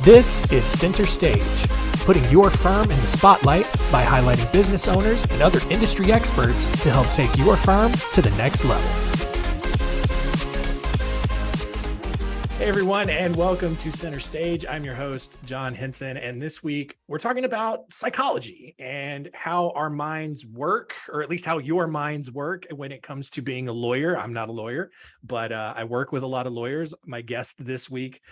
This is Center Stage, putting your firm in the spotlight by highlighting business owners and other industry experts to help take your firm to the next level. Hey everyone, and welcome to Center Stage. I'm your host, John Henson, and this week we're talking about psychology and how our minds work, or at least how your minds work when it comes to being a lawyer. I'm not a lawyer, but I work with a lot of lawyers. My guest this week,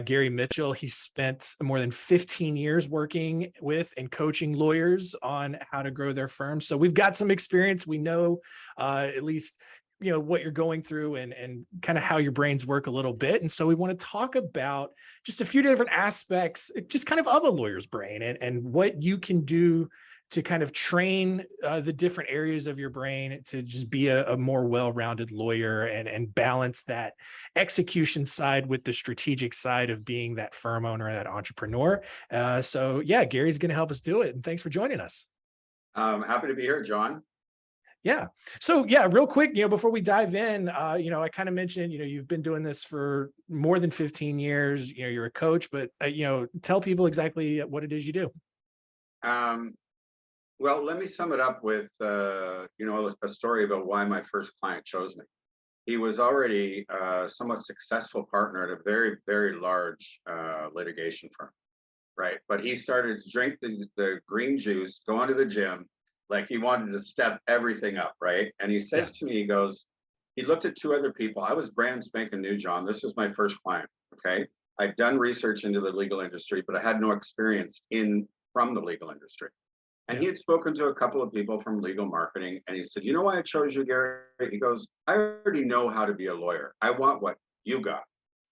Gary Mitchell, he spent more than 15 years working with and coaching lawyers on how to grow their firms. So we've got some experience. We know at least what you're going through and kind of how your brains work a little bit. And so we want to talk about just a few different aspects, just kind of a lawyer's brain and what you can do to kind of train the different areas of your brain to just be a more well-rounded lawyer and balance that execution side with the strategic side of being that firm owner and that entrepreneur. So yeah, Gary's going to help us do it. And thanks for joining us. I'm happy to be here, John. Yeah. So yeah, real quick, before we dive in, I kind of mentioned, you've been doing this for more than 15 years, you're a coach, but, tell people exactly what it is you do. Well, let me sum it up with, a story about why my first client chose me. He was already a somewhat successful partner at a very, very large litigation firm, right? But he started to drink the green juice, go into the gym, like he wanted to step everything up, right? And he says to me, he looked at two other people. I was brand spanking new, John. This was my first client, okay? I'd done research into the legal industry, but I had no experience from the legal industry. And he had spoken to a couple of people from legal marketing, and he said, you know why I chose you, Gary? He goes, I already know how to be a lawyer. I want what you got,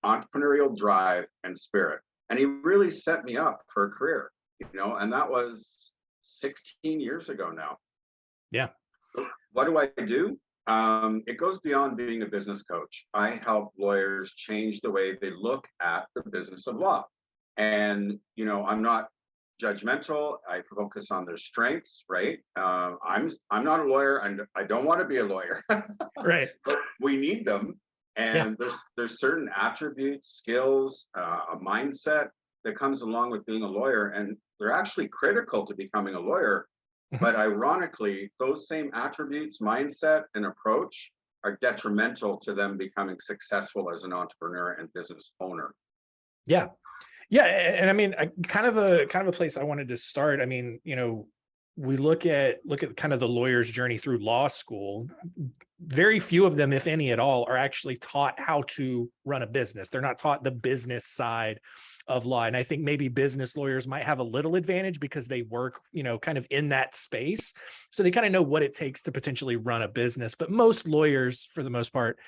entrepreneurial drive and spirit. And he really set me up for a career, and that was 16 years ago now. Yeah. What do I do? It goes beyond being a business coach. I help lawyers change the way they look at the business of law. And, I'm not judgmental. I focus on their strengths, right? I'm not a lawyer and I don't want to be a lawyer. Right. But we need them. And there's certain attributes, skills, a mindset that comes along with being a lawyer, and they're actually critical to becoming a lawyer. But ironically, those same attributes, mindset, and approach are detrimental to them becoming successful as an entrepreneur and business owner. Yeah. Yeah. And I mean, kind of a place I wanted to start. I mean, we look at kind of the lawyer's journey through law school. Very few of them, if any at all, are actually taught how to run a business. They're not taught the business side of law. And I think maybe business lawyers might have a little advantage because they work, kind of in that space. So they kind of know what it takes to potentially run a business. But most lawyers, for the most part,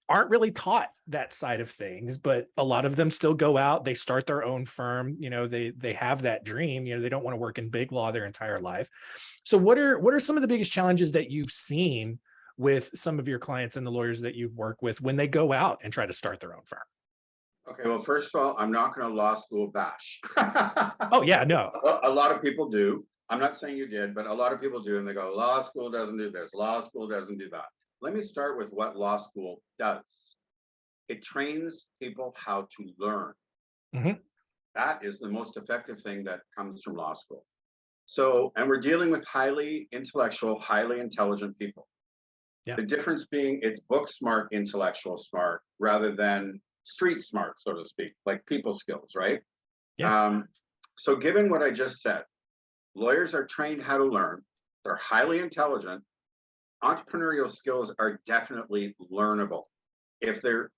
aren't really taught that side of things, but a lot of them still go out, they start their own firm, they have that dream, they don't want to work in big law their entire life. So what are some of the biggest challenges that you've seen with some of your clients and the lawyers that you've worked with when they go out and try to start their own firm? Okay, well, first of all, I'm not going to law school bash. Oh yeah, no. A lot of people do. I'm not saying you did, but a lot of people do. And they go, law school doesn't do this. Law school doesn't do that. Let me start with what law school does. It trains people how to learn. That is the most effective thing that comes from law school. So, and we're dealing with highly intellectual, highly intelligent people. Yeah. The difference being it's book smart, intellectual smart, rather than street smart, so to speak, like people skills, right? Yeah. So given what I just said, lawyers are trained how to learn. They're highly intelligent. Entrepreneurial skills are definitely learnable if they're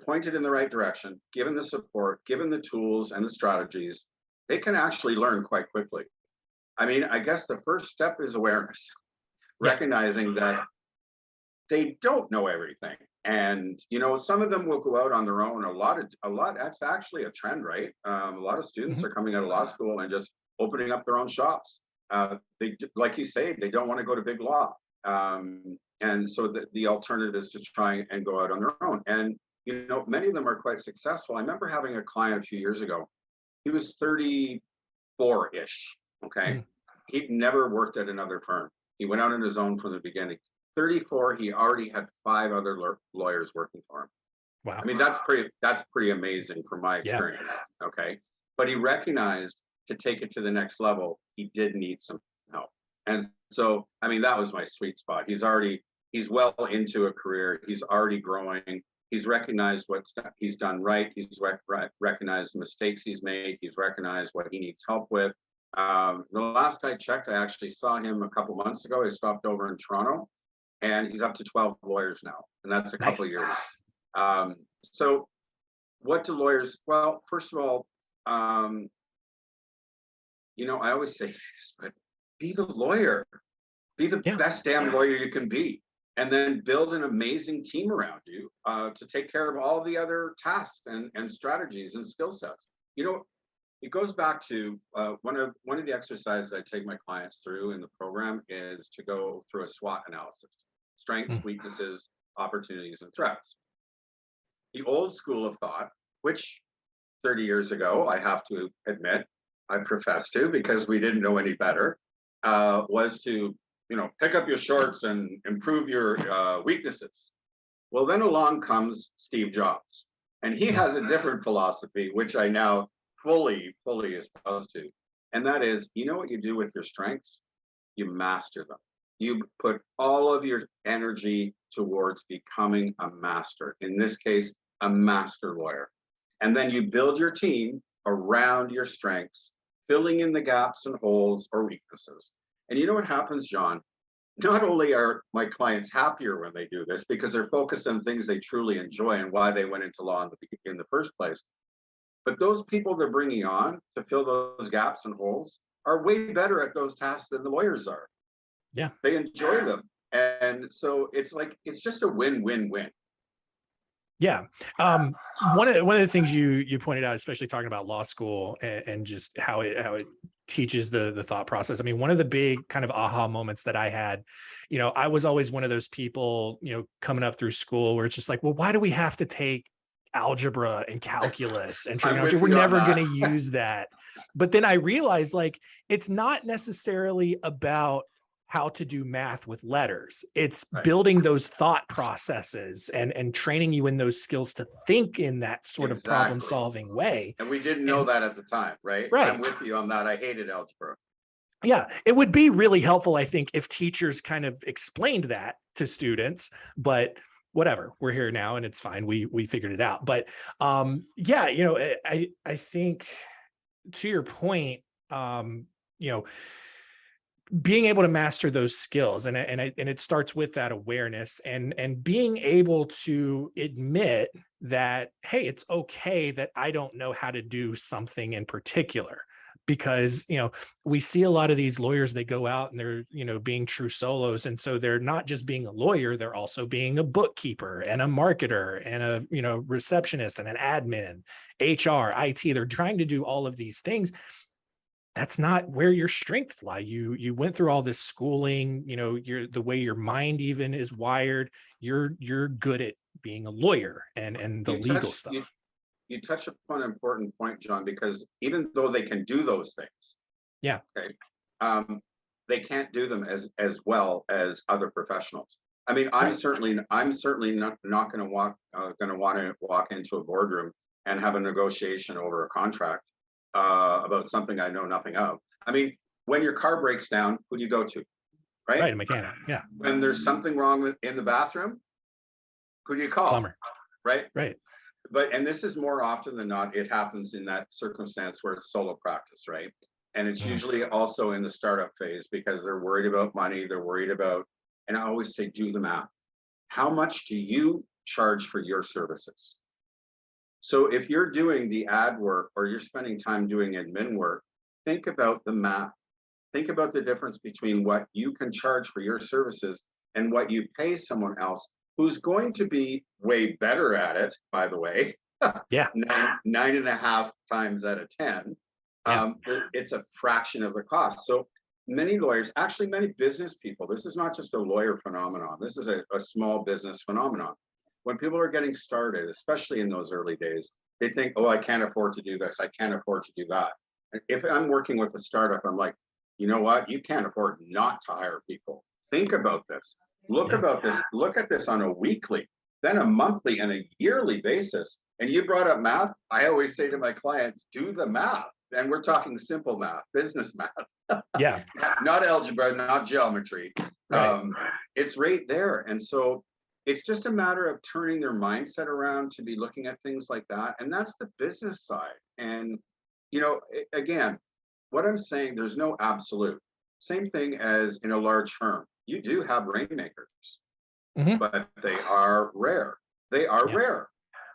pointed in the right direction, given the support, given the tools and the strategies. They can actually learn quite quickly. I mean, I guess the first step is awareness, recognizing that they don't know everything. And some of them will go out on their own. A lot. That's actually a trend, right? A lot of students are coming out of law school and just opening up their own shops. They, like you say, they don't want to go to big law. And so the alternative is to try and go out on their own. And, many of them are quite successful. I remember having a client a few years ago. He was 34-ish, okay? He'd never worked at another firm. He went out on his own from the beginning. 34, he already had 5 other lawyers working for him. Wow. I mean, that's pretty amazing from my experience, okay? but he recognized to take it to the next level, he did need some help. And so, I mean, that was my sweet spot. He's well into a career. He's already growing. He's recognized what he's done right. He's recognized the mistakes he's made. He's recognized what he needs help with. The last I checked, I actually saw him a couple months ago. He stopped over in Toronto, and he's up to 12 lawyers now, and that's a couple Nice. years. So what do lawyers? Well, first of all, I always say this, but be the lawyer, be the best damn lawyer you can be, and then build an amazing team around you to take care of all the other tasks and strategies and skill sets. It goes back to one of the exercises I take my clients through in the program is to go through a SWOT analysis: strengths, weaknesses, opportunities, and threats. The old school of thought, which 30 years ago, I have to admit, I profess to, because we didn't know any better, was to, pick up your shorts and improve your weaknesses. Well, then along comes Steve Jobs, and he has a different philosophy, which I now fully espouse to. And that is, what you do with your strengths? You master them. You put all of your energy towards becoming a master. In this case, a master lawyer. And then you build your team around your strengths, filling in the gaps and holes or weaknesses. And you know what happens, John? Not only are my clients happier when they do this because they're focused on things they truly enjoy and why they went into law in the first place, but those people they're bringing on to fill those gaps and holes are way better at those tasks than the lawyers are. Yeah. They enjoy them. And so it's just a win-win-win. Yeah. One of the things you pointed out, especially talking about law school and just how it teaches the thought process. I mean, one of the big kind of aha moments that I had, I was always one of those people, coming up through school where it's just like, well, why do we have to take algebra and calculus and trigonometry? We're never going to use that. But then I realized, it's not necessarily about how to do math with letters. It's building those thought processes and training you in those skills to think in that sort of problem solving way. And we didn't know that at the time, right? I'm with you on that. I hated algebra. Yeah, it would be really helpful, I think, if teachers kind of explained that to students, but whatever, we're here now and it's fine. We figured it out. But I think to your point, being able to master those skills and it starts with that awareness and being able to admit that, hey, it's okay that I don't know how to do something in particular, because, we see a lot of these lawyers, they go out and they're, being true solos. And so they're not just being a lawyer, they're also being a bookkeeper and a marketer and a, receptionist and an admin, HR, IT. They're trying to do all of these things. That's not where your strengths lie. You went through all this schooling, the way your mind even is wired. You're good at being a lawyer and the legal stuff. You touch upon an important point, John, because even though they can do those things, they can't do them as well as other professionals. I mean, I'm certainly not going to want to walk into a boardroom and have a negotiation over a contract about something I know nothing of. I mean, when your car breaks down, who do you go to? Right, a mechanic. Yeah. When there's something wrong in the bathroom, who do you call? Plumber. Right. But this is more often than not, it happens in that circumstance where it's solo practice, right? And it's usually also in the startup phase because they're worried about money. They're worried about, and I always say, do the math. How much do you charge for your services? So if you're doing the ad work or you're spending time doing admin work, think about the math. Think about the difference between what you can charge for your services and what you pay someone else who's going to be way better at it, by the way. Yeah. 9.5 times out of 10. It's a fraction of the cost. So many lawyers, actually many business people, this is not just a lawyer phenomenon. This is a small business phenomenon. When people are getting started, especially in those early days, they think, oh, I can't afford to do this. I can't afford to do that. If I'm working with a startup, I'm like, you know what? You can't afford not to hire people. Think about this. Look at this on a weekly, then a monthly and a yearly basis. And you brought up math. I always say to my clients, do the math. And we're talking simple math, business math. Yeah. Not algebra, not geometry. Right. It's right there. And so it's just a matter of turning their mindset around to be looking at things like that. And that's the business side. And, again, what I'm saying, there's no absolute. Same thing as in a large firm. You do have rainmakers, but they are rare. They are Yeah. rare.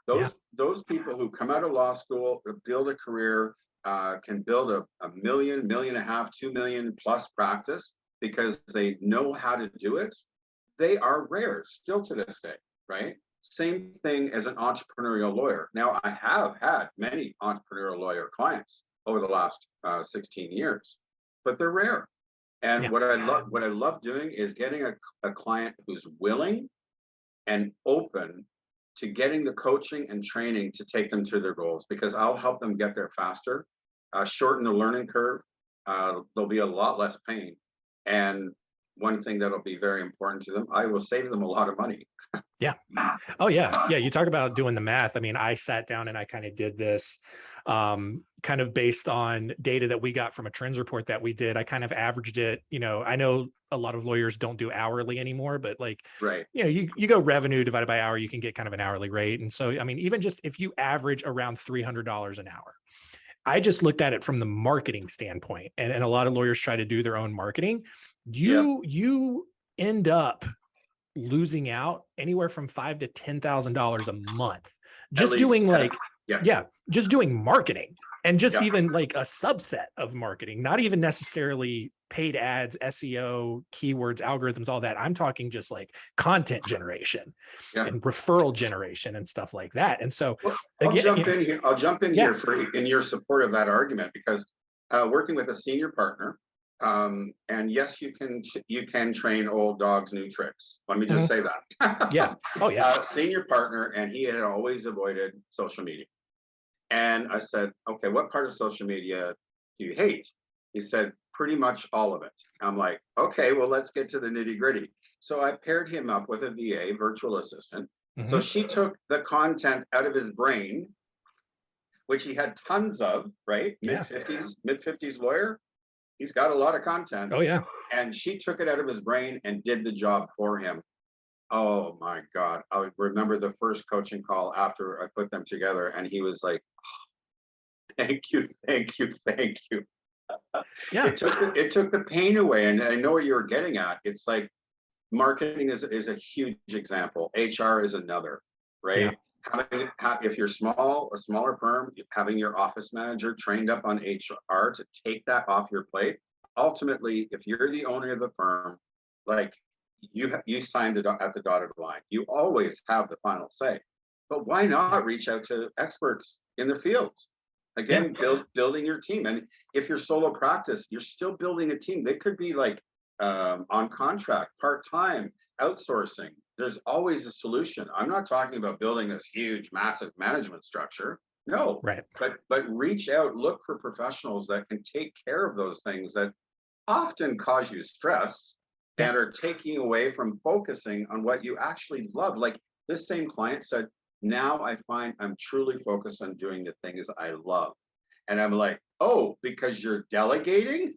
Yeah. Those people who come out of law school, build a career, can build a million, million and a half, 2 million plus practice because they know how to do it. They are rare still to this day, right? Same thing as an entrepreneurial lawyer. Now, I have had many entrepreneurial lawyer clients over the last 16 years, but they're rare. And Yeah. what I love doing is getting a client who's willing and open to getting the coaching and training to take them to their goals, because I'll help them get there faster, shorten the learning curve. There'll be a lot less pain. And one thing that'll be very important to them, I will save them a lot of money. Yeah. Oh yeah. Yeah. You talk about doing the math. I mean, I sat down and I kind of did this kind of based on data that we got from a trends report that we did. I kind of averaged it. I know a lot of lawyers don't do hourly anymore, but like, Right. you go revenue divided by hour, you can get kind of an hourly rate. And so, I mean, even just if you average around $300 an hour, I just looked at it from the marketing standpoint, and a lot of lawyers try to do their own marketing. You end up losing out anywhere from $5,000 to $10,000 a month At just least. doing Yes. just doing marketing, and just Yeah. even like a subset of marketing, not even necessarily paid ads, SEO, keywords, algorithms, all that. I'm talking just like content generation Yeah. and referral generation and stuff like that. And so Well, I'll again, jump in here. I'll jump in Yeah. here in your support of that argument, because working with a senior partner, and yes, you can train old dogs new tricks. Let me just say that. Yeah. Oh yeah. Senior partner, and he had always avoided social media. And I said, okay, what part of social media do you hate? He said, pretty much all of it. I'm like, okay, well, let's get to the nitty gritty. So I paired him up with a VA, virtual assistant. So she took the content out of his brain, which he had tons of, right? Yeah. Mid-50s lawyer. He's got a lot of content. Oh yeah. And she took it out of his brain and did the job for him. Oh my God. I remember the first coaching call after I put them together, and he was like, thank you, thank you, thank you. Yeah. It took the pain away. And I know what you're getting at. It's like marketing is a huge example. HR is another, right? If you're a smaller firm, having your office manager trained up on HR to take that off your plate. Ultimately, if you're the owner of the firm, like you signed at the dotted line, you always have the final say. But why not reach out to experts in their fields? Again, building your team. And if you're solo practice, you're still building a team. They could be like on contract, part-time, outsourcing. There's always a solution. I'm not talking about building this huge, massive management structure. No, Right. But reach out, look for professionals that can take care of those things that often cause you stress and are taking away from focusing on what you actually love. Like this same client said, now I find I'm truly focused on doing the things I love. And I'm like, oh, because you're delegating?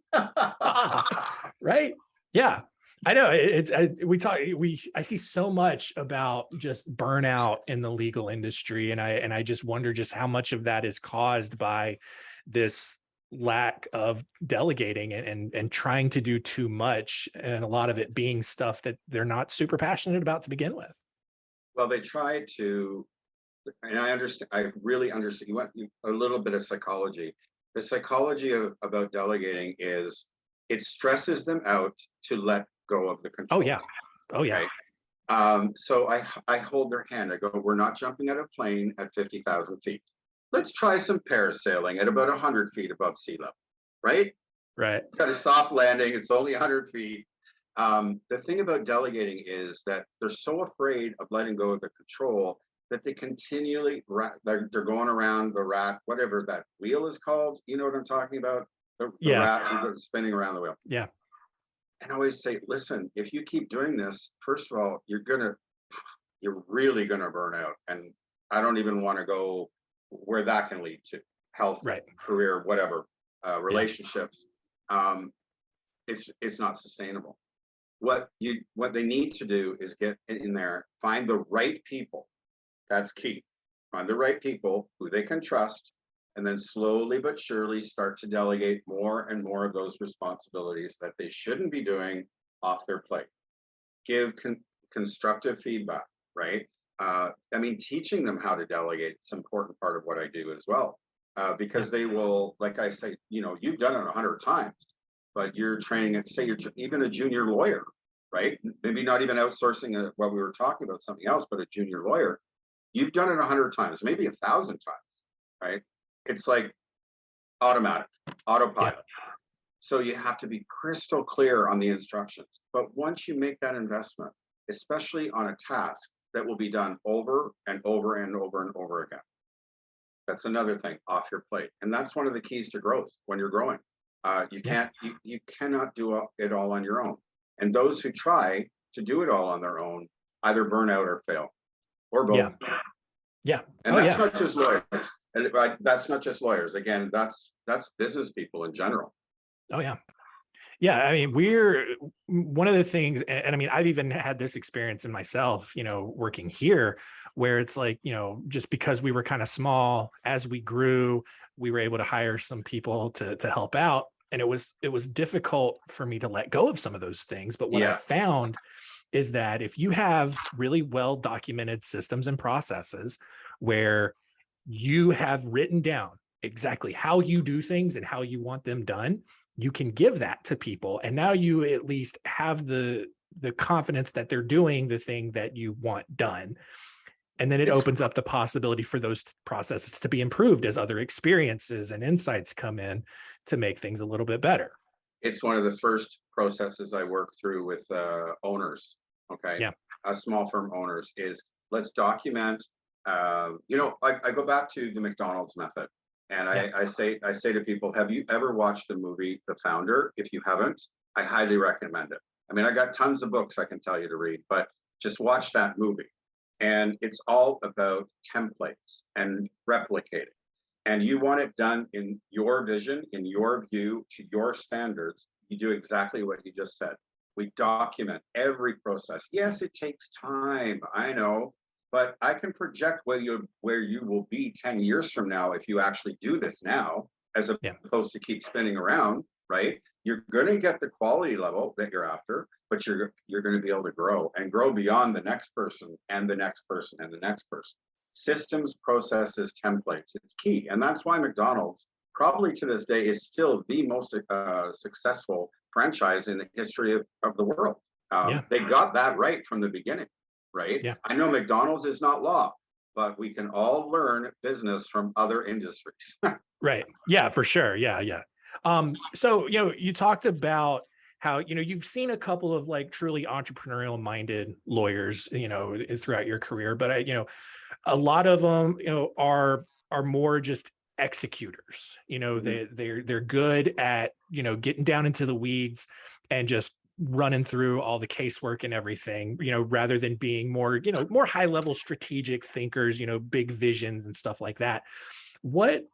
Right. Yeah. I know I see so much about just burnout in the legal industry. And I just wonder just how much of that is caused by this lack of delegating and trying to do too much. And a lot of it being stuff that they're not super passionate about to begin with. Well, they try to, and I understand, I really understand. You want a little bit of psychology. The psychology about delegating is it stresses them out to let go of the control. Oh yeah. Oh yeah. Okay? So I hold their hand. I go, we're not jumping out of a plane at 50,000 feet. Let's try some parasailing at about 100 feet above sea level, right? Right. Got a soft landing. It's only 100 feet. The thing about delegating is that they're so afraid of letting go of the control that they continually, they're going around the rat, whatever that wheel is called. You know what I'm talking about? The rat spinning around the wheel. Yeah. And I always say, listen, if you keep doing this, first of all, you're really gonna burn out. And I don't even want to go where that can lead to health, Right. career, whatever, Yeah. relationships. Um, it's not sustainable. What they need to do is get in there, find the right people. That's key. Find the right people who they can trust, and then slowly but surely start to delegate more and more of those responsibilities that they shouldn't be doing off their plate. Give constructive feedback, right? I mean, teaching them how to delegate is an important part of what I do as well, Yeah. because they will, like I say, you've done it 100 times, but you're training it. Say you're even a junior lawyer, right? Maybe not even outsourcing what we were talking about, something else, but a junior lawyer. You've done it 100 times, maybe 1,000 times, right? It's like automatic, Yeah. autopilot. So you have to be crystal clear on the instructions. But once you make that investment, especially on a task that will be done over and over and over and over again, that's another thing off your plate. And that's one of the keys to growth when you're growing. Yeah. You cannot do it all on your own. And those who try to do it all on their own either burn out or fail, or both. Yeah. Yeah. And Oh that's yeah. not just lawyers. And that's not just lawyers. Again, that's business people in general. Oh yeah. Yeah, I mean, we're one of the things, and I mean, I've even had this experience in myself, working here, where it's like, just because we were kind of small, as we grew, we were able to hire some people to help out. And it was difficult for me to let go of some of those things. But what I Yeah. found is that if you have really well documented systems and processes where you have written down exactly how you do things and how you want them done, you can give that to people. And now you at least have the confidence that they're doing the thing that you want done. And then it It's opens up the possibility for those processes to be improved as other experiences and insights come in to make things a little bit better. it's one of the first processes I work through with owners. Okay, Yeah. small firm owners is let's document. I go back to the McDonald's method, and Yeah. I say to people, have you ever watched the movie The Founder? If you haven't, I highly recommend it. I mean, I got tons of books I can tell you to read, but just watch that movie. And it's all about templates and replicating. And you want it done in your vision, in your view, to your standards. You do exactly what you just said. We document every process. Yes, it takes time, I know, but I can project where you will be 10 years from now if you actually do this now, as Yeah. opposed to keep spinning around, right? You're going to get the quality level that you're after, but you're going to be able to grow and grow beyond the next person and the next person and the next person. Systems, processes, templates, it's key. And that's why McDonald's probably to this day is still the most successful franchise in the history of the world. Yeah. They got that right from the beginning, right? Yeah. I know McDonald's is not law, but we can all learn business from other industries. Right. Yeah, for sure. Yeah. Yeah. So, you talked about how, you've seen a couple of like truly entrepreneurial minded lawyers, throughout your career, but a lot of them, are more just executors. Mhm. They're good at, getting down into the weeds and just running through all the casework and everything, rather than being more high level strategic thinkers, big visions and stuff like that. What,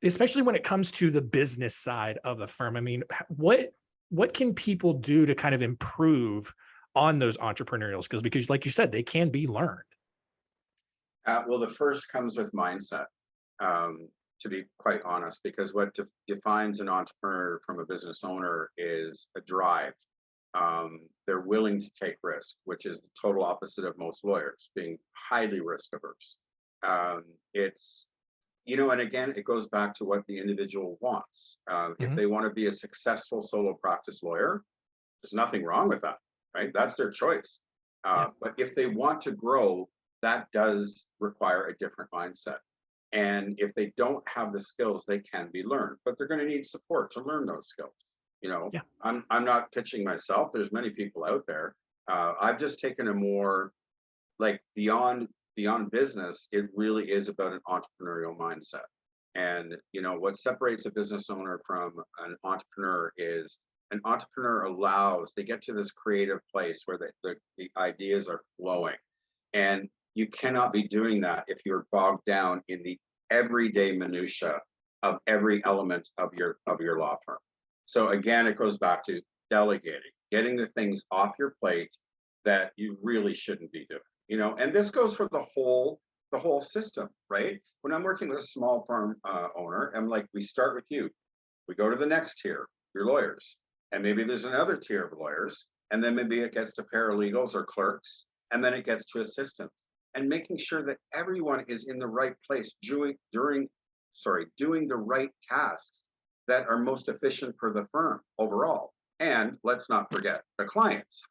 especially when it comes to the business side of a firm, I mean, what can people do to kind of improve on those entrepreneurial skills? Because like you said, they can be learned. Well, the first comes with mindset, to be quite honest, because what defines an entrepreneur from a business owner is a drive. They're willing to take risk, which is the total opposite of most lawyers, being highly risk averse. It's and again, it goes back to what the individual wants. If Mhm. they want to be a successful solo practice lawyer, there's nothing wrong with that, right? That's their choice. Yeah. But if they want to grow, that does require a different mindset. And if they don't have the skills, they can be learned, but they're going to need support to learn those skills. Yeah. I'm not pitching myself. There's many people out there. I've just taken a more like beyond business. It really is about an entrepreneurial mindset. And what separates a business owner from an entrepreneur is an entrepreneur allows they get to this creative place where the ideas are flowing, and you cannot be doing that if you're bogged down in the everyday minutia of every element of your law firm. So again, it goes back to delegating, getting the things off your plate that you really shouldn't be doing. And this goes for the whole system, right? When I'm working with a small firm owner, I'm like, we start with you. We go to the next tier, your lawyers, and maybe there's another tier of lawyers, and then maybe it gets to paralegals or clerks, and then it gets to assistants, and making sure that everyone is in the right place doing the right tasks that are most efficient for the firm overall. And let's not forget the clients.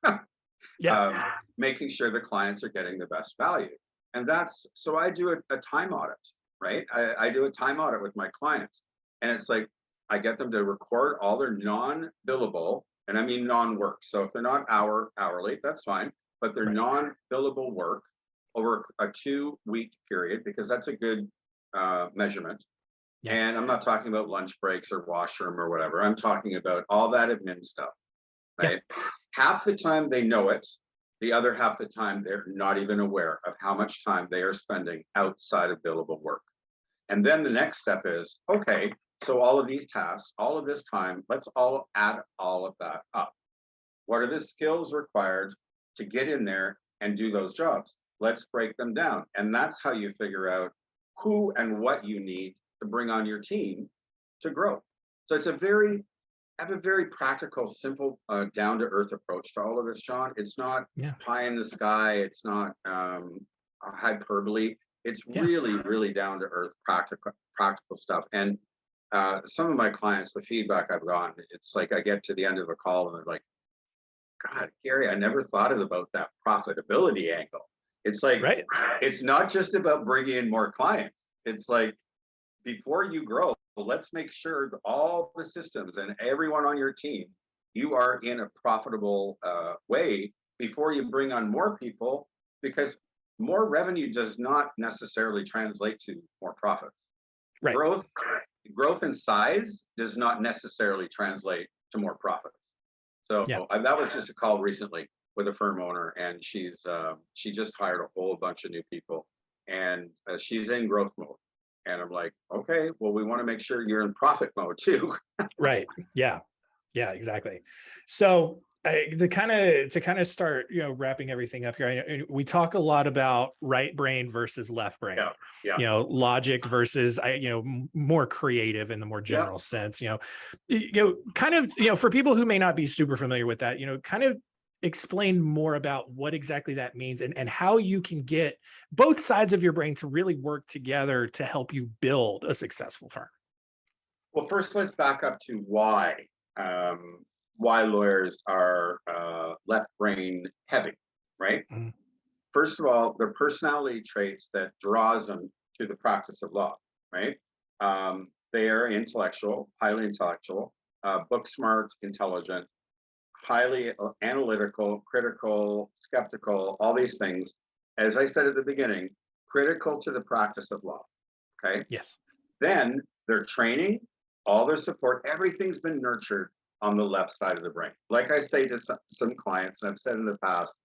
Yeah. Making sure the clients are getting the best value. And so I do a time audit, right? I do a time audit with my clients. And it's like, I get them to record all their non-billable, and I mean non-work. So if they're not hourly, that's fine, but they're Right. non-billable work over a 2-week period, because that's a good measurement. Yeah. And I'm not talking about lunch breaks or washroom or whatever. I'm talking about all that admin stuff, right? Yeah. Half the time they know it. The other half the time, they're not even aware of how much time they are spending outside of billable work. And then the next step is, okay, so all of these tasks, all of this time, let's all add all of that up. What are the skills required to get in there and do those jobs? Let's break them down. And that's how you figure out who and what you need to bring on your team to grow. So I have a very practical, simple, down-to-earth approach to all of this, John. It's not pie in the sky. It's not hyperbole. It's really, really down-to-earth, practical stuff. And some of my clients, the feedback I've gotten, it's like I get to the end of a call and they're like, God, Gary, I never thought about that profitability angle. It's like, It's not just about bringing in more clients. It's like, before you grow, let's make sure that all the systems and everyone on your team, you are in a profitable way before you bring on more people, because more revenue does not necessarily translate to more profits. Right. Growth in size does not necessarily translate to more profits. So that was just a call recently with a firm owner, and she just hired a whole bunch of new people, and she's in growth mode. And I'm like, okay, well, we want to make sure you're in profit mode too. Right. Yeah. Yeah, exactly. So to kind of start, wrapping everything up here, we talk a lot about right brain versus left brain, logic versus, more creative in the more general sense, kind of, for people who may not be super familiar with that, kind of explain more about what exactly that means and how you can get both sides of your brain to really work together to help you build a successful firm. Well, first, let's back up to why lawyers are left brain heavy, right? Mm-hmm. First of all, their personality traits that draws them to the practice of law, right? They are intellectual, highly intellectual, book smart, intelligent, highly analytical, critical, skeptical, all these things. As I said at the beginning, critical to the practice of law, okay? Yes. Then their training, all their support, everything's been nurtured on the left side of the brain. Like I say to some clients, and I've said in the past,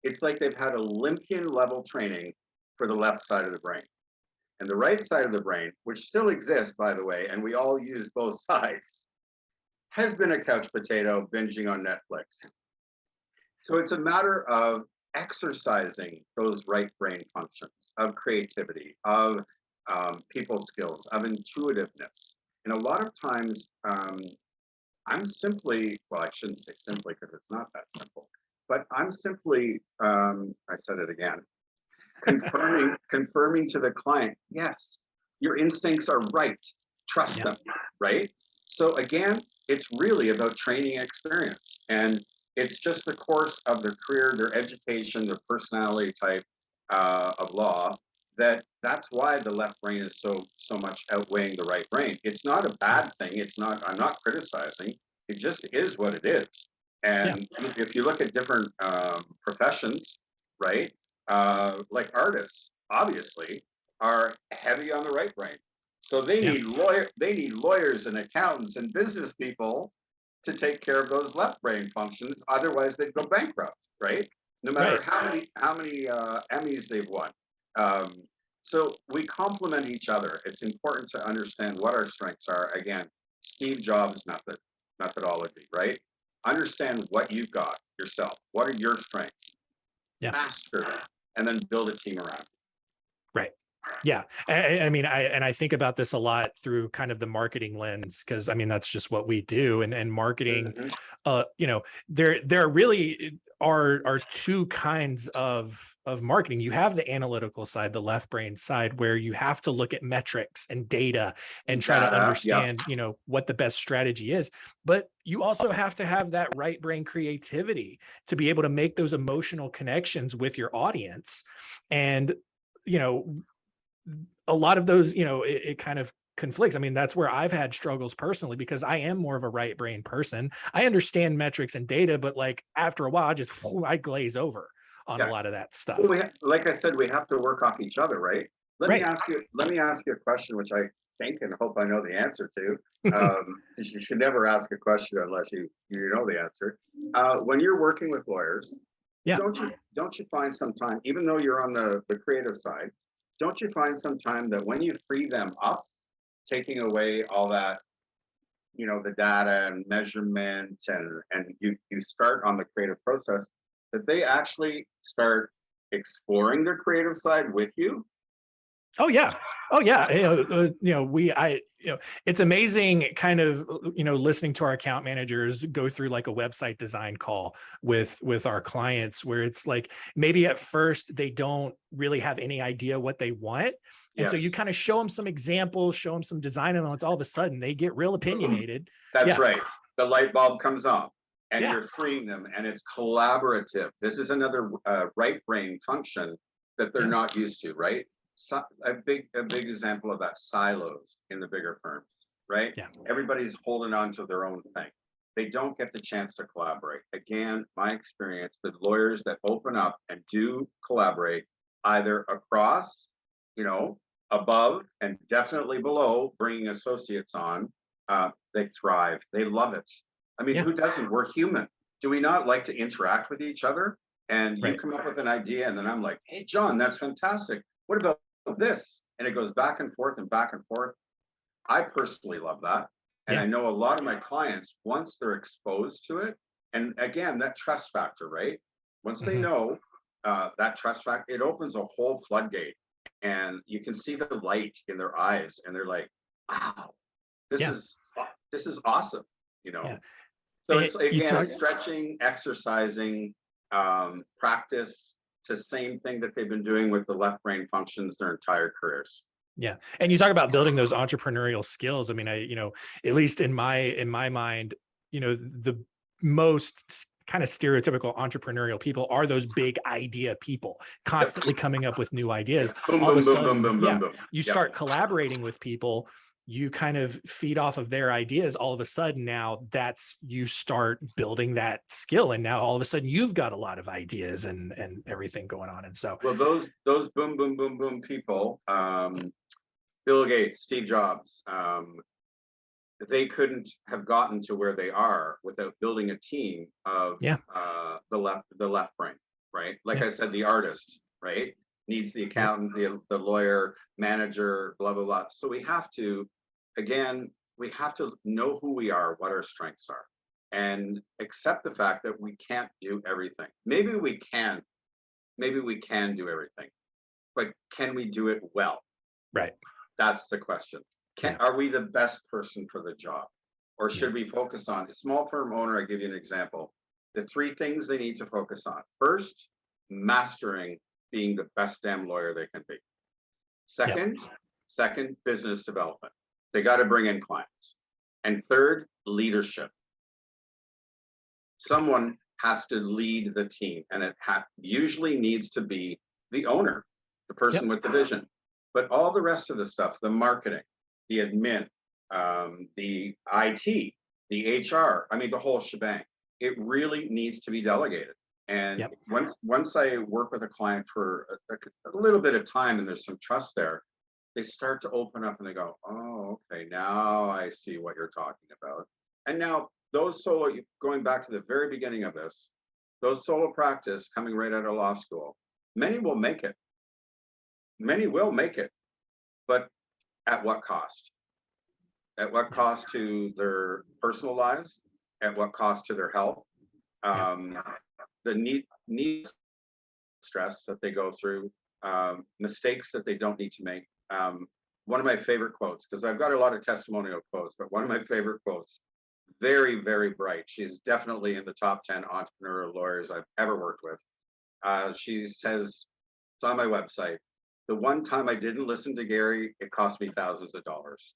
it's like they've had Olympian level training for the left side of the brain. And the right side of the brain, which still exists, by the way, and we all use both sides, has been a couch potato binging on Netflix. So it's a matter of exercising those right brain functions of creativity, of people skills, of intuitiveness. And a lot of times, I'm simply, well, I shouldn't say simply because it's not that simple, but I'm simply, I said it again, confirming to the client, yes, your instincts are right. Trust them, right? So again, it's really about training experience, and it's just the course of their career, their education, their personality type of law. That's why the left brain is so much outweighing the right brain. It's not a bad thing. I'm not criticizing. It just is what it is. And if you look at different professions, right? Like artists, obviously, are heavy on the right brain. So they need lawyers and accountants and business people to take care of those left brain functions. Otherwise, they'd go bankrupt, right? No matter how many Emmys they've won. So we complement each other. It's important to understand what our strengths are. Again, Steve Jobs methodology, right? Understand what you've got yourself. What are your strengths? Yeah. Master them, and then build a team around it. Right. Yeah. I mean, I think about this a lot through kind of the marketing lens, because I mean, that's just what we do. And marketing, Mhm. there really are two kinds of marketing. You have the analytical side, the left brain side, where you have to look at metrics and data and try to Data, yeah, understand, what the best strategy is. But you also have to have that right brain creativity to be able to make those emotional connections with your audience. And you know, a lot of those, it kind of conflicts. I mean, that's where I've had struggles personally, because I am more of a right brain person. I understand metrics and data, but like after a while, I glaze over on a yeah. lot of that Well, stuff. like I said, we have to work off each other, right? Let me Right. ask you. Let me ask you a question, which I think and hope I know the answer to. 'Cause you should never ask a question unless you know the answer. When you're working with lawyers, Yeah. don't you find some time, even though you're on the creative side, don't you find some time that when you free them up, taking away all that, the data and measurement, and you start on the creative process, that they actually start exploring their creative side with you? Oh yeah. Oh yeah. It's amazing kind of, listening to our account managers go through like a website design call with our clients, where it's like, maybe at first they don't really have any idea what they want. And so you Yes, kind of show them some examples, show them some design, and it's all of a sudden they get real opinionated. that's Yeah. right. The light bulb comes on, and Yeah. you're freeing them, and it's collaborative. This is another right brain function that they're Yeah. not used to, right? So, a big example of that, silos in the bigger firms, right? Yeah. Everybody's holding on to their own thing. They don't get the chance to collaborate. Again, my experience, the lawyers that open up and do collaborate, either across, you know, above and definitely below, bringing associates on, they thrive. They love it. I mean, Yeah. who doesn't? We're human. Do we not like to interact with each other? And you Right. come up with an idea, and then I'm like, hey, John, that's fantastic. What about this? And it goes back and forth and back and forth. I personally love that. And Yeah. I know a lot of my clients, once they're exposed to it, and again, that trust factor, right? Once they Mhm. know that trust factor, it opens a whole floodgate. And you can see the light in their eyes, and they're like, wow, this Yeah. is this is awesome, Yeah. So it's You again, talk. it's stretching, exercising, practice. It's the same thing that they've been doing with the left brain functions their entire careers. Yeah. And you talk about building those entrepreneurial skills. I mean, at least in my mind, the most kind of stereotypical entrepreneurial people are those big idea people, Yep. constantly coming up with new Yep. ideas. Boom, All of a boom, boom, boom, sudden, boom, boom, yeah, boom. you Yep. start collaborating with people, you kind of feed off of their ideas. All of a sudden now, that's, you start building that skill, and now all of a sudden you've got a lot of ideas and everything going on. And so Well, those boom, boom, boom, boom people, Bill Gates, Steve Jobs, they couldn't have gotten to where they are without building a team of yeah. the left brain, right? Like Yeah. I said, the artist, right, needs the Yep. accountant, the lawyer, manager, blah blah blah. So we have to, again, we have to know who we are, what our strengths are, and accept the fact that we can't do everything. Maybe we can do everything, but can we do it well? Right. That's the question. Yeah. Are we the best person for the job? Or Yeah. should we focus on a small firm owner? I give you an example. The three things they need to focus on. First, mastering being the best damn lawyer they can be. Yeah. Second, business development. They got to bring in clients. And third, leadership. Someone has to lead the team, and it usually needs to be the owner, the person Yep. with the vision. But all the rest of the stuff, the marketing, the admin, the IT, the HR, I mean, the whole shebang, it really needs to be delegated. And Yep. once I work with a client for a little bit of time and there's some trust there, they start to open up and they go, oh, okay, now I see what you're talking about. And now those solo, going back to the very beginning of this, those solo practice coming right out of law school, many will make it. many will make it, but at what cost? At what cost to their personal lives? At what cost to their health? The need stress that they go through, mistakes that they don't need to make. One of my favorite quotes, because I've got a lot of testimonial quotes, but one of my favorite quotes, very, very bright. She's definitely in the top 10 entrepreneurial lawyers I've ever worked with. She says, it's on my website, the one time I didn't listen to Gary, it cost me thousands of dollars.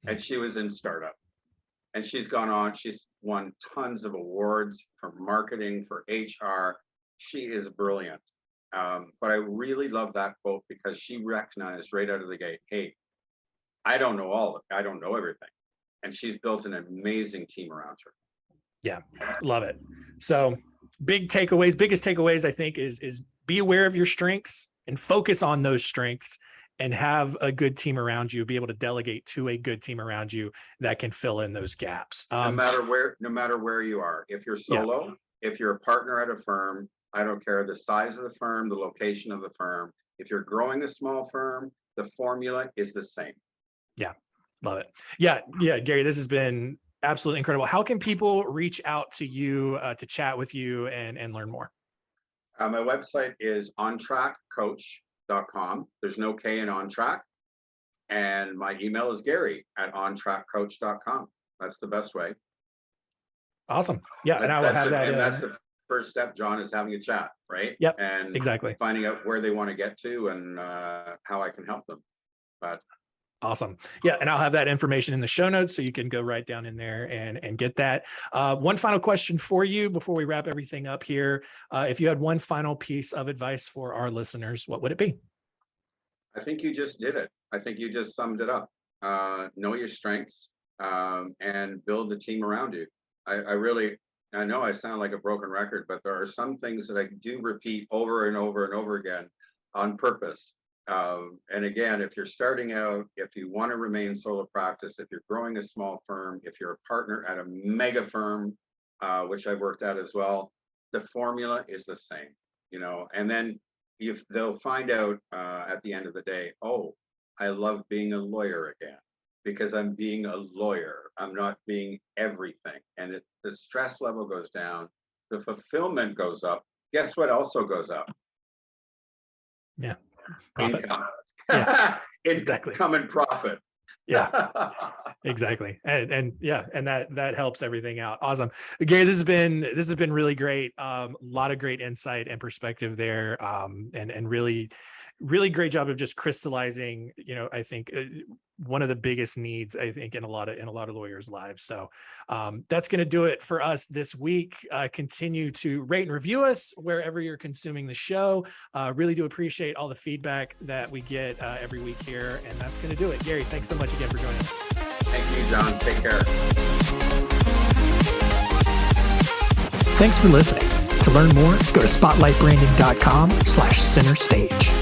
And she was in startup. And she's gone on, she's won tons of awards for marketing, for HR. She is brilliant. But I really love that quote because she recognized right out of the gate, hey, I don't know everything. And she's built an amazing team around her. Yeah, love it. So biggest takeaways, I think, is be aware of your strengths and focus on those strengths and have a good team around you, be able to delegate to a good team around you that can fill in those gaps. No matter where you are, if you're solo, if you're a partner at a firm, I don't care the size of the firm, the location of the firm. If you're growing a small firm, the formula is the same. Yeah, love it. Yeah, Gary, this has been absolutely incredible. How can people reach out to you to chat with you and learn more? My website is ontrackcoach.com. There's no K in on track. And my email is gary@ontrackcoach.com. That's the best way. Awesome. Yeah. And I will have that. And that's the first step, John, is having a chat, right? Yep. And exactly. Finding out where they want to get to and how I can help them. But awesome. Yeah. And I'll have that information in the show notes so you can go right down in there and get that. One final question for you before we wrap everything up here. If you had one final piece of advice for our listeners, what would it be? I think you just did it. I think you just summed it up. Know your strengths and build the team around you. I know I sound like a broken record, but there are some things that I do repeat over and over and over again on purpose. And again, if you're starting out, if you want to remain solo practice, if you're growing a small firm, if you're a partner at a mega firm, which I've worked at as well, the formula is the same, and then if they'll find out at the end of the day, oh, I love being a lawyer again because I'm being a lawyer. I'm not being everything. And the stress level goes down, the fulfillment goes up. Guess what also goes up? Yeah. Profit. Income. Yeah, exactly. Income and profit. Yeah, exactly. And that helps everything out. Awesome. Gary, this has been really great. A lot of great insight and perspective there. And really great job of just crystallizing, I think one of the biggest needs, I think, in a lot of lawyers' lives. So that's going to do it for us this week. Continue to rate and review us wherever you're consuming the show. Really do appreciate all the feedback that we get every week here. And that's going to do it. Gary, thanks so much again for joining us. Thank you, John. Take care. Thanks for listening. To learn more, go to spotlightbranding.com/centerstage.